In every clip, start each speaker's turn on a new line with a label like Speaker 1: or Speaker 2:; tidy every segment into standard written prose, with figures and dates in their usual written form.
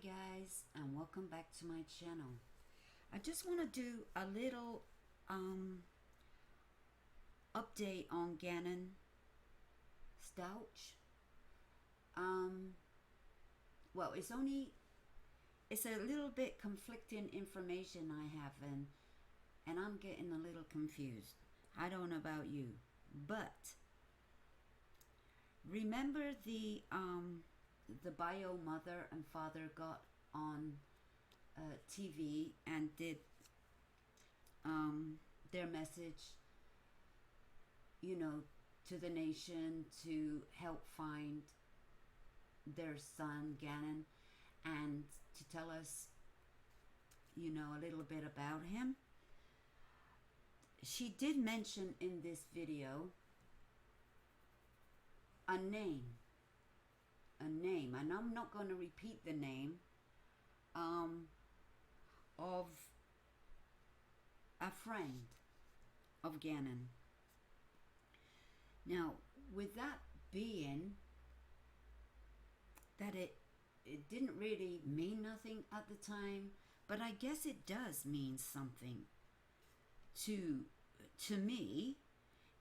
Speaker 1: guys, and welcome back to my channel. I just want to do a little update on Gannon S. Well, it's a little bit conflicting information I have, and I'm getting a little confused. I don't know about you, but remember the bio mother and father got on TV and did their message, to the nation to help find their son Gannon and to tell us, a little bit about him. She did mention in this video a name, and I'm not going to repeat the name of a friend of Gannon. Now, with that being that it didn't really mean nothing at the time, but I guess it does mean something to me,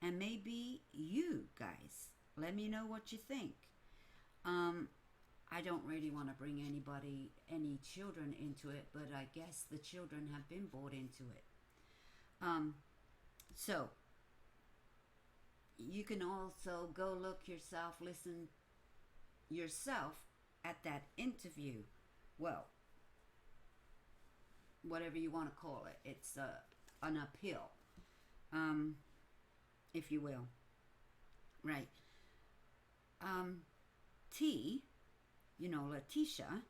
Speaker 1: and maybe you guys. Let me know what you think. I don't really want to bring any children into it, but I guess the children have been brought into it. So you can also go look yourself, listen yourself at that interview. Well, whatever you want to call it. It's an appeal, if you will. Right. Letitia,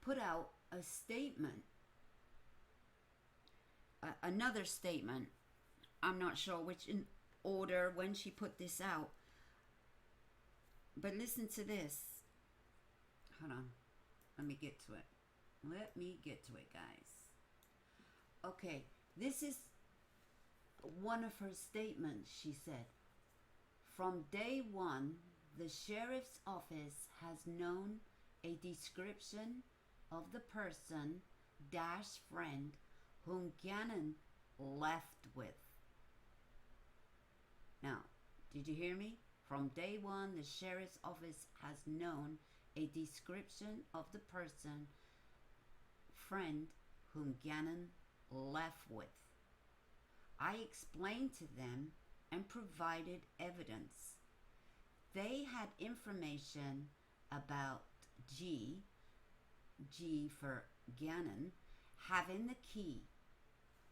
Speaker 1: put out a statement, another statement. I'm not sure which in order when she put this out, but listen to this. Hold on. Let me get to it, guys. Okay, this is one of her statements. She said, "From day one, the sheriff's office has known a description of the person dash friend whom Gannon left with." Now, did you hear me? From day one, the sheriff's office has known a description of the person friend whom Gannon left with. I explained to them and provided evidence. They had information about G for Gannon, having the key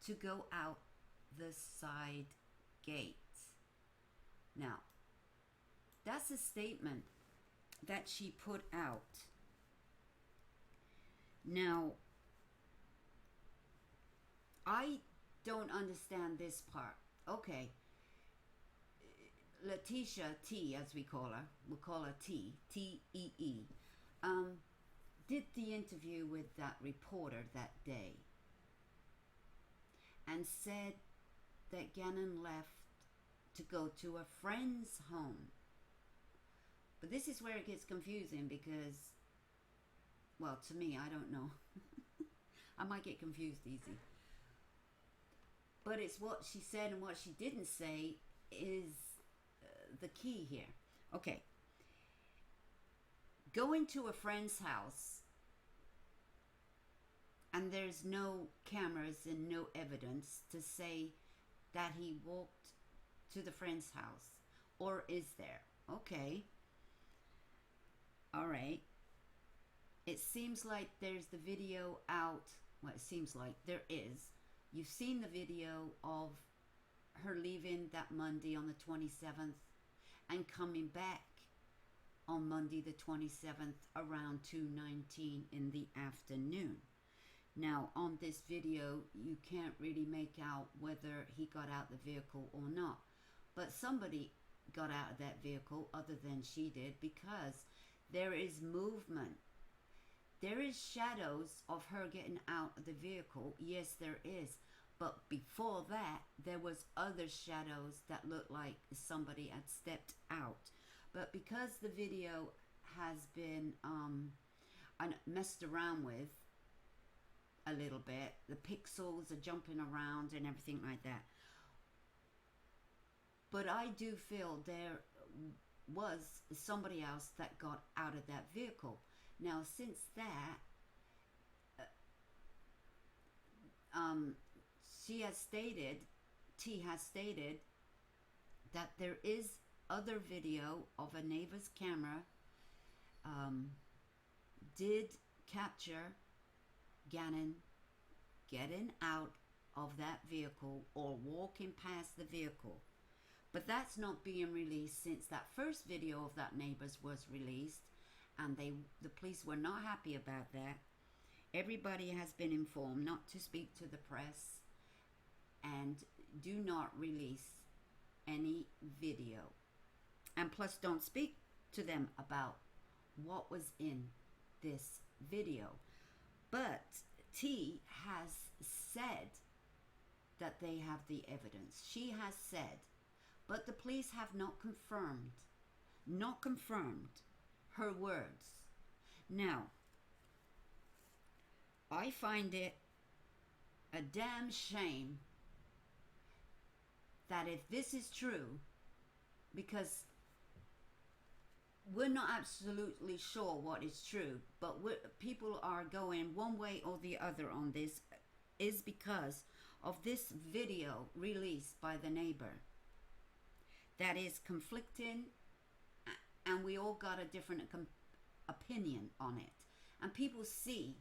Speaker 1: to go out the side gate. Now, that's a statement that she put out. Now, I don't understand this part. Okay, Letitia T, as we call her, we'll call her T, T-E-E, did the interview with that reporter that day and said that Gannon left to go to a friend's home. But this is where it gets confusing because, well, to me, I don't know. I might get confused easy. But it's what she said and what she didn't say is the key here. Okay. Going to a friend's house and there's no cameras and no evidence to say that he walked to the friend's house, or is there? Okay. All right. It seems like there's the video out. Well, it seems like there is. You've seen the video of her leaving that Monday on the 27th and coming back on Monday the 27th around 2:19 in the afternoon. Now, on this video, you can't really make out whether he got out the vehicle or not. But somebody got out of that vehicle other than she did, because there is movement. There is shadows of her getting out of the vehicle. Yes, there is. But before that, there was other shadows that looked like somebody had stepped out. But because the video has been messed around with a little bit. The pixels are jumping around and everything like that. But I do feel there was somebody else that got out of that vehicle. Now, since that, she has stated, T has stated, that there is other video of a neighbor's camera did capture Gannon getting out of that vehicle or walking past the vehicle. But that's not being released since that first video of that neighbor's was released, and the police were not happy about that. Everybody has been informed not to speak to the press and do not release any video. And plus, don't speak to them about what was in this video. But T has said that they have the evidence. She has said, but the police have not confirmed her words. Now, I find it a damn shame that if this is true, because we're not absolutely sure what is true, but people are going one way or the other on this, is because of this video released by the neighbor that is conflicting, and we all got a different opinion on it, and people see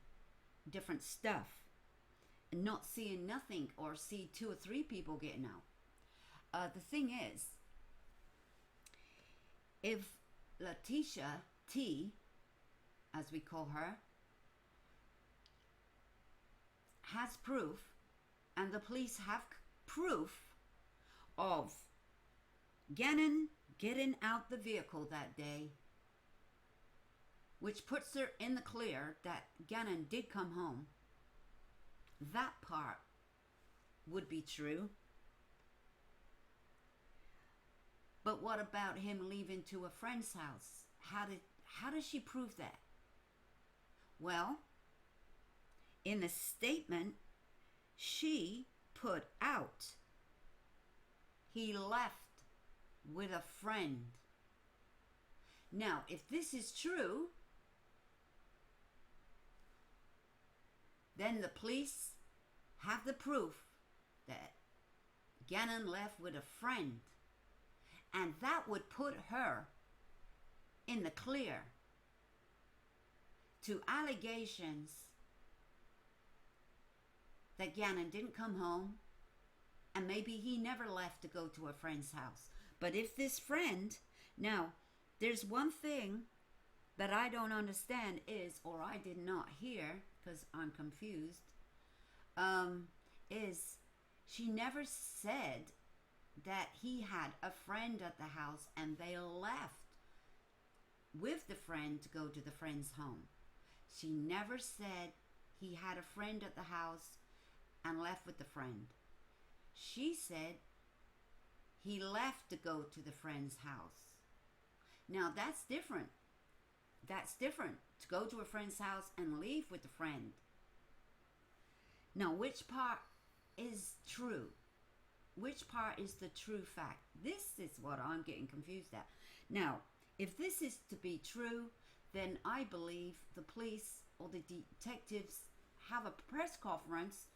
Speaker 1: different stuff and not seeing nothing, or see 2 or 3 people getting out. The thing is, if Letitia T, as we call her, has proof, and the police have proof of Gannon getting out the vehicle that day, which puts her in the clear that Gannon did come home, that part would be true. But what about him leaving to a friend's house? How does she prove that? Well, in the statement she put out, he left with a friend. Now, if this is true, then the police have the proof that Gannon left with a friend. And that would put her in the clear to allegations that Gannon didn't come home, and maybe he never left to go to a friend's house. But if this friend, now, there's one thing that I don't understand is, or I did not hear, because I'm confused, is she never said that he had a friend at the house and they left with the friend to go to the friend's home. She never said he had a friend at the house and left with the friend. She said he left to go to the friend's house. Now that's different. That's different, to go to a friend's house and leave with the friend. Now, which part is true? Which part is the true fact? This is what I'm getting confused at. Now, if this is to be true, then I believe the police or the detectives have a press conference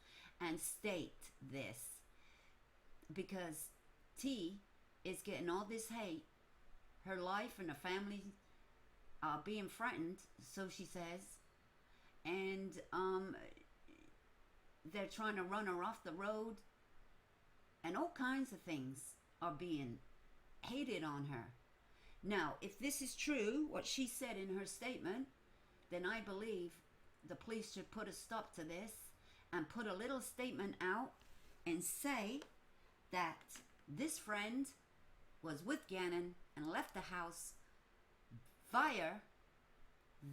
Speaker 1: and state this. Because T is getting all this hate, her life and her family being threatened, so she says, and they're trying to run her off the road, and all kinds of things are being hated on her. Now, if this is true, what she said in her statement, then I believe the police should put a stop to this and put a little statement out and say that this friend was with Gannon and left the house via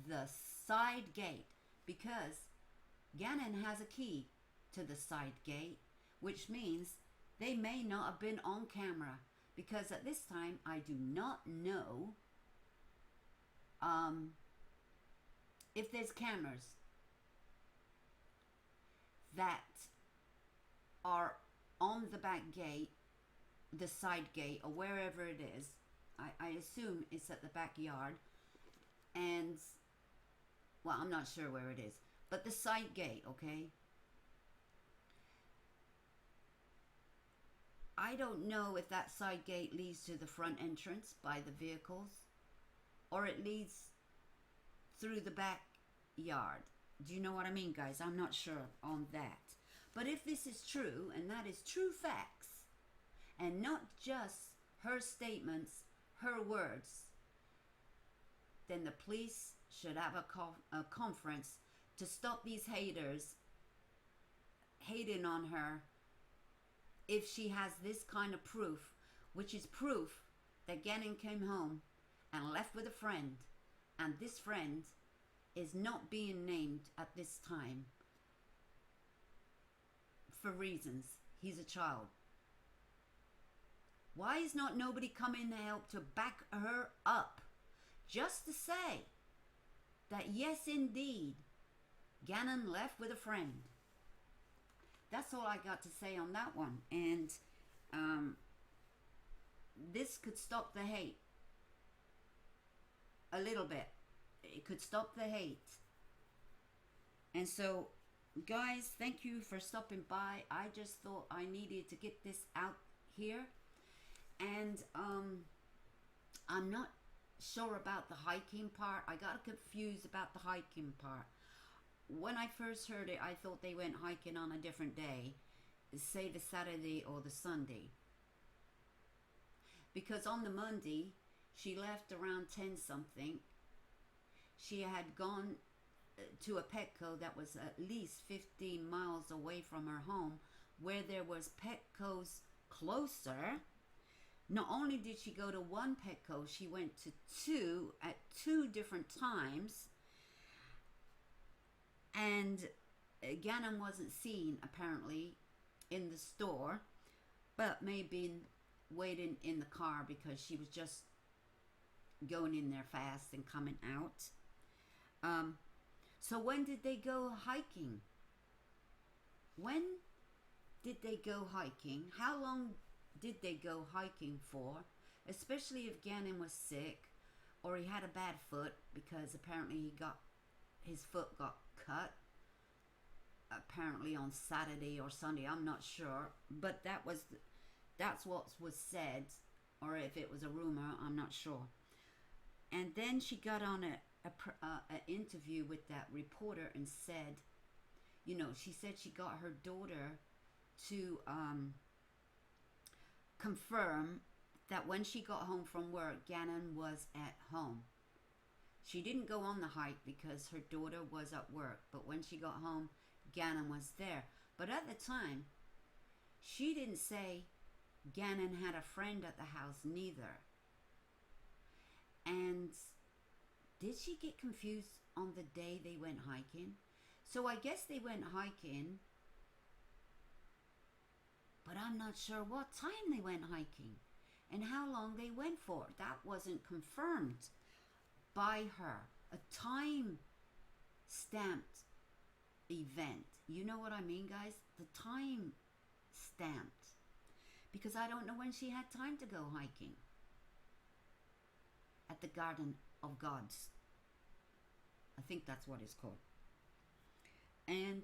Speaker 1: the side gate, because Gannon has a key to the side gate, which means they may not have been on camera, because at this time I do not know if there's cameras that are on the back gate, the side gate, or wherever it is, I assume it's at the backyard, and, well, I'm not sure where it is, but the side gate, okay? I don't know if that side gate leads to the front entrance by the vehicles, or it leads through the backyard. Do you know what I mean, guys? I'm not sure on that. But if this is true, and that is true facts, and not just her statements, her words, then the police should have a conference to stop these haters hating on her if she has this kind of proof, which is proof that Gannon came home and left with a friend, and this friend is not being named at this time for reasons. He's a child. Why is not nobody coming to help to back her up? Just to say that yes, indeed, Gannon left with a friend. That's all I got to say on that one. And this could stop the hate a little bit. It could stop the hate. And so, guys, thank you for stopping by. I just thought I needed to get this out here. And I'm not sure about the hiking part. I got confused about the hiking part. When I first heard it, I thought they went hiking on a different day, say the Saturday or the Sunday. Because on the Monday, she left around 10 something. She had gone to a Petco that was at least 15 miles away from her home, where there was Petcos closer. Not only did she go to one Petco, she went to two at two different times. And Gannon wasn't seen, apparently, in the store, but may have been waiting in the car because she was just going in there fast and coming out. So when did they go hiking? When did they go hiking? How long did they go hiking for? Especially if Gannon was sick or he had a bad foot, because apparently his foot got cut apparently on Saturday or Sunday. I'm not sure, but that's what was said, or if it was a rumor, I'm not sure. And then she got on an interview with that reporter and said, she said she got her daughter to confirm that when she got home from work, Gannon was at home. She didn't go on the hike because her daughter was at work, but when she got home, Gannon was there. But at the time, she didn't say Gannon had a friend at the house neither. And did she get confused on the day they went hiking? So I guess they went hiking, but I'm not sure what time they went hiking and how long they went for. That wasn't confirmed by her. A time stamped event. You know what I mean, guys? The time stamped. Because I don't know when she had time to go hiking at the Garden of Gods. I think that's what it's called. And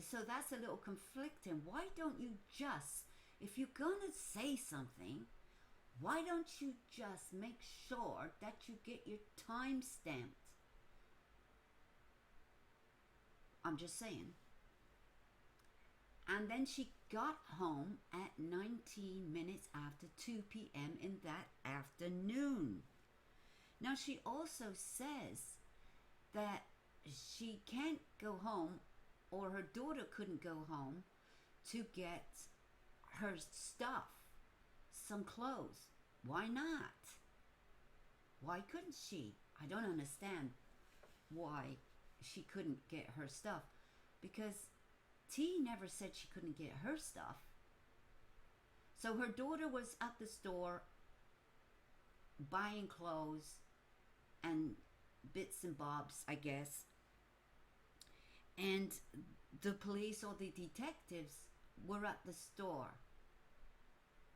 Speaker 1: so that's a little conflicting. Why don't you just, if you're gonna say something, why don't you just make sure that you get your time stamped? I'm just saying. And then she got home at 19 minutes after 2 p.m. in that afternoon. Now she also says that she can't go home, or her daughter couldn't go home to get her stuff, some clothes. Why not? Why couldn't she? I don't understand why she couldn't get her stuff, because T never said she couldn't get her stuff. So her daughter was at the store buying clothes and bits and bobs, I guess, And the police or the detectives were at the store.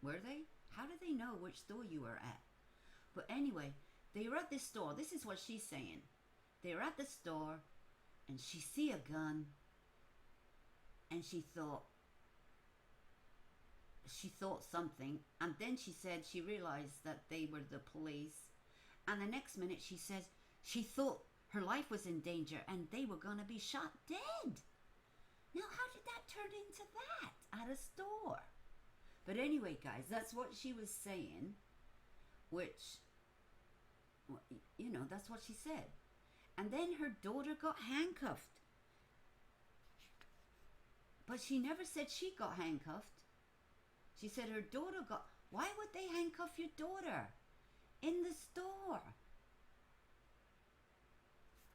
Speaker 1: Were they? How did they know which store you were at? But anyway, they were at this store. This is what she's saying. They were at the store and she see a gun and she thought something, and then she said she realized that they were the police, and the next minute she says she thought her life was in danger and they were gonna be shot dead. Now how did that turn into that at a store? But anyway, guys, that's what she was saying, which, that's what she said. And then her daughter got handcuffed. But she never said she got handcuffed. She said her daughter got... Why would they handcuff your daughter in the store?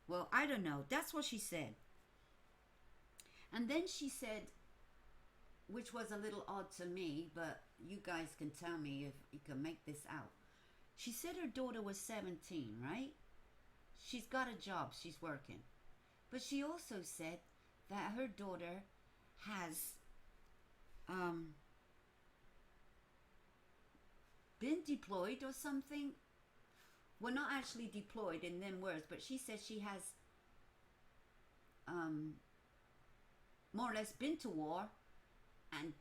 Speaker 1: Well, I don't know. That's what she said. And then she said, which was a little odd to me, but you guys can tell me if you can make this out. She said her daughter was 17, right? She's got a job. She's working. But she also said that her daughter has been deployed or something. Well, not actually deployed in them words, but she says she has more or less been to war and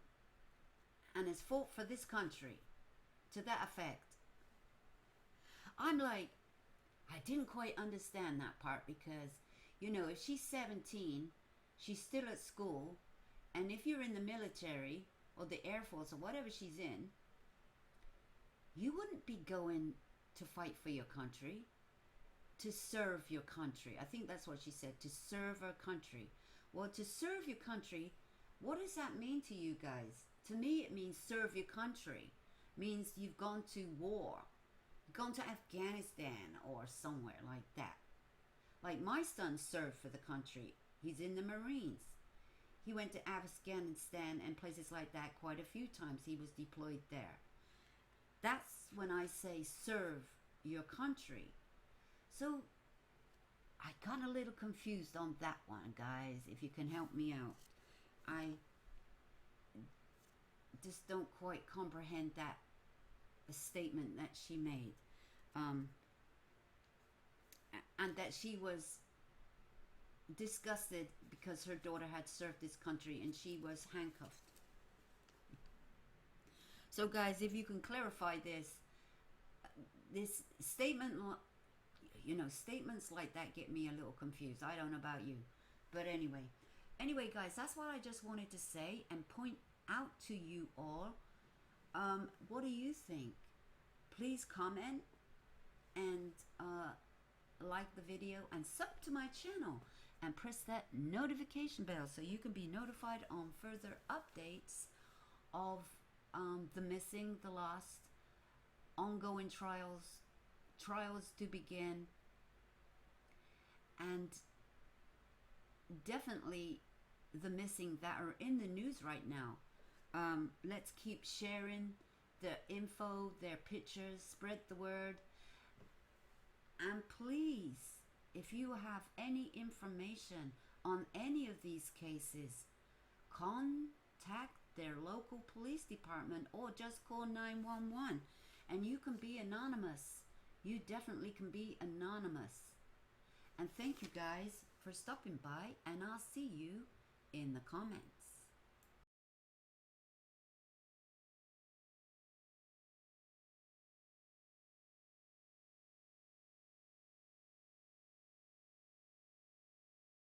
Speaker 1: has fought for this country, to that effect. I'm like, I didn't quite understand that part, because, if she's 17, she's still at school, and if you're in the military or the Air Force or whatever she's in, you wouldn't be going to fight for your country, to serve your country. I think that's what she said, to serve our country. Well, to serve your country, what does that mean to you guys? To me, it means serve your country. Means you've gone to war. You've gone to Afghanistan or somewhere like that. Like my son served for the country. He's in the Marines. He went to Afghanistan and places like that quite a few times. He was deployed there. That's when I say serve your country. So I got a little confused on that one, guys, if you can help me out. I just don't quite comprehend that statement that she made. And that she was disgusted because her daughter had served this country and she was handcuffed. So guys, if you can clarify this statement, statements like that get me a little confused. I don't know about you, but anyway guys, that's what I just wanted to say and point out to you all. What do you think? Please comment and like the video and sub to my channel and press that notification bell so you can be notified on further updates of the missing, the lost, ongoing trials to begin, and definitely the missing that are in the news right now. Let's keep sharing the info, their pictures, spread the word. And please, if you have any information on any of these cases, contact their local police department or just call 911 and you can be anonymous. You definitely can be anonymous. And thank you guys for stopping by, and I'll see you in the comments.